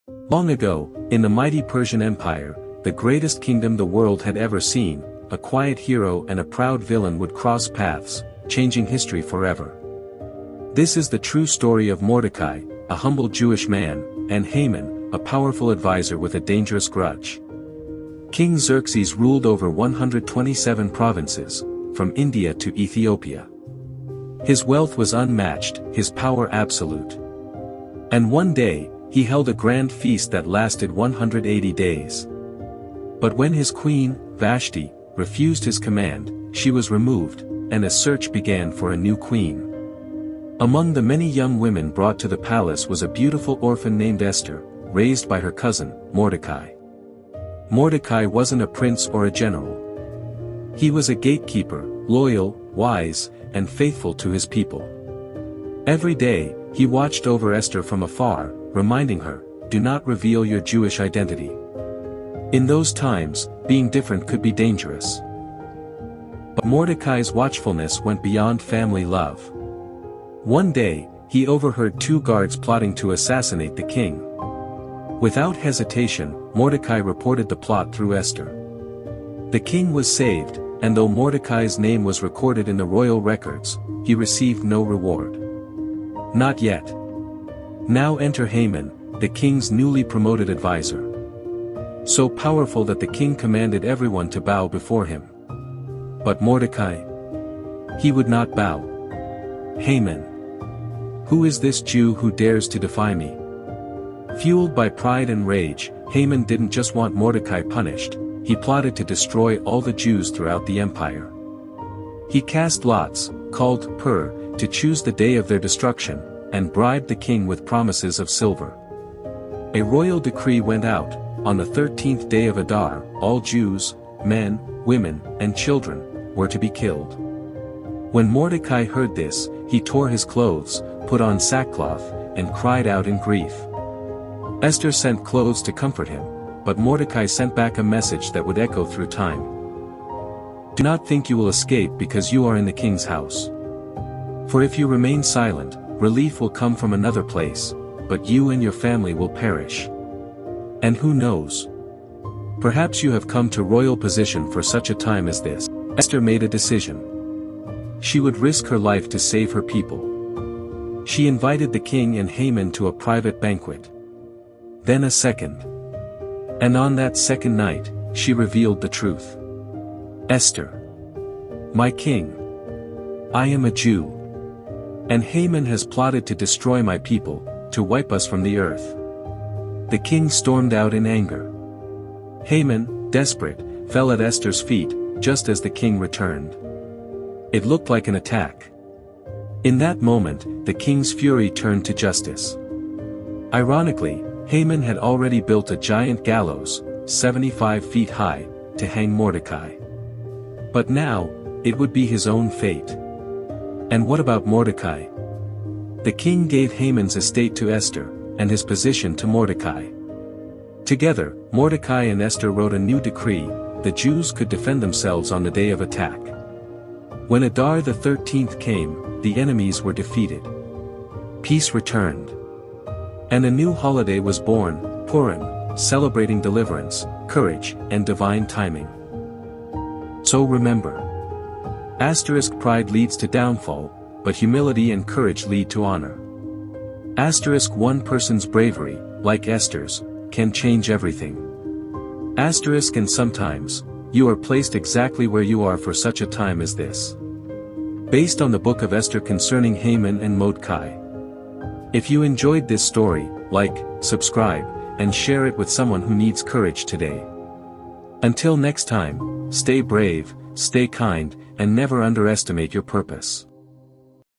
Long ago, in the mighty Persian Empire, the greatest kingdom the world had ever seen, a quiet hero and a proud villain would cross paths, changing history forever. This is the true story of Mordecai, a humble Jewish man, and Haman, a powerful advisor with a dangerous grudge. King Xerxes ruled over 127 provinces, from India to Ethiopia. His wealth was unmatched, his power absolute. And one day, he held a grand feast that lasted 180 days. But when his queen, Vashti, refused his command, she was removed, and a search began for a new queen. Among the many young women brought to the palace was a beautiful orphan named Esther, raised by her cousin, Mordecai. Mordecai wasn't a prince or a general. He was a gatekeeper, loyal, wise, and faithful to his people. Every day, he watched over Esther from afar, reminding her, "Do not reveal your Jewish identity." In those times, being different could be dangerous. But Mordecai's watchfulness went beyond family love. One day, he overheard two guards plotting to assassinate the king. Without hesitation, Mordecai reported the plot through Esther. The king was saved, and though Mordecai's name was recorded in the royal records, he received no reward. Not yet. Now enter Haman, the king's newly promoted advisor. So powerful that the king commanded everyone to bow before him. But Mordecai? He would not bow. Haman. Who is this Jew who dares to defy me? Fueled by pride and rage, Haman didn't just want Mordecai punished, he plotted to destroy all the Jews throughout the empire. He cast lots, called Pur, to choose the day of their destruction, and bribed the king with promises of silver. A royal decree went out, on the 13th day of Adar, all Jews, men, women, and children, were to be killed. When Mordecai heard this, he tore his clothes, put on sackcloth, and cried out in grief. Esther sent clothes to comfort him, but Mordecai sent back a message that would echo through time. Do not think you will escape because you are in the king's house. For if you remain silent, relief will come from another place, but you and your family will perish. And who knows? Perhaps you have come to royal position for such a time as this. Esther made a decision. She would risk her life to save her people. She invited the king and Haman to a private banquet. Then a second. And on that second night, she revealed the truth. Esther. My king. I am a Jew. And Haman has plotted to destroy my people, to wipe us from the earth. The king stormed out in anger. Haman, desperate, fell at Esther's feet, just as the king returned. It looked like an attack. In that moment, the king's fury turned to justice. Ironically, Haman had already built a giant gallows, 75 feet high, to hang Mordecai. But now, it would be his own fate. And what about Mordecai? The king gave Haman's estate to Esther, and his position to Mordecai. Together, Mordecai and Esther wrote a new decree: the Jews could defend themselves on the day of attack. When Adar the 13th came, the enemies were defeated. Peace returned. And a new holiday was born, Purim, celebrating deliverance, courage, and divine timing. So remember. Pride leads to downfall, but humility and courage lead to honor. One person's bravery, like Esther's, can change everything. And sometimes, you are placed exactly where you are for such a time as this. Based on the book of Esther concerning Haman and Modecai. If you enjoyed this story, like, subscribe, and share it with someone who needs courage today. Until next time, stay brave, stay kind, and never underestimate your purpose.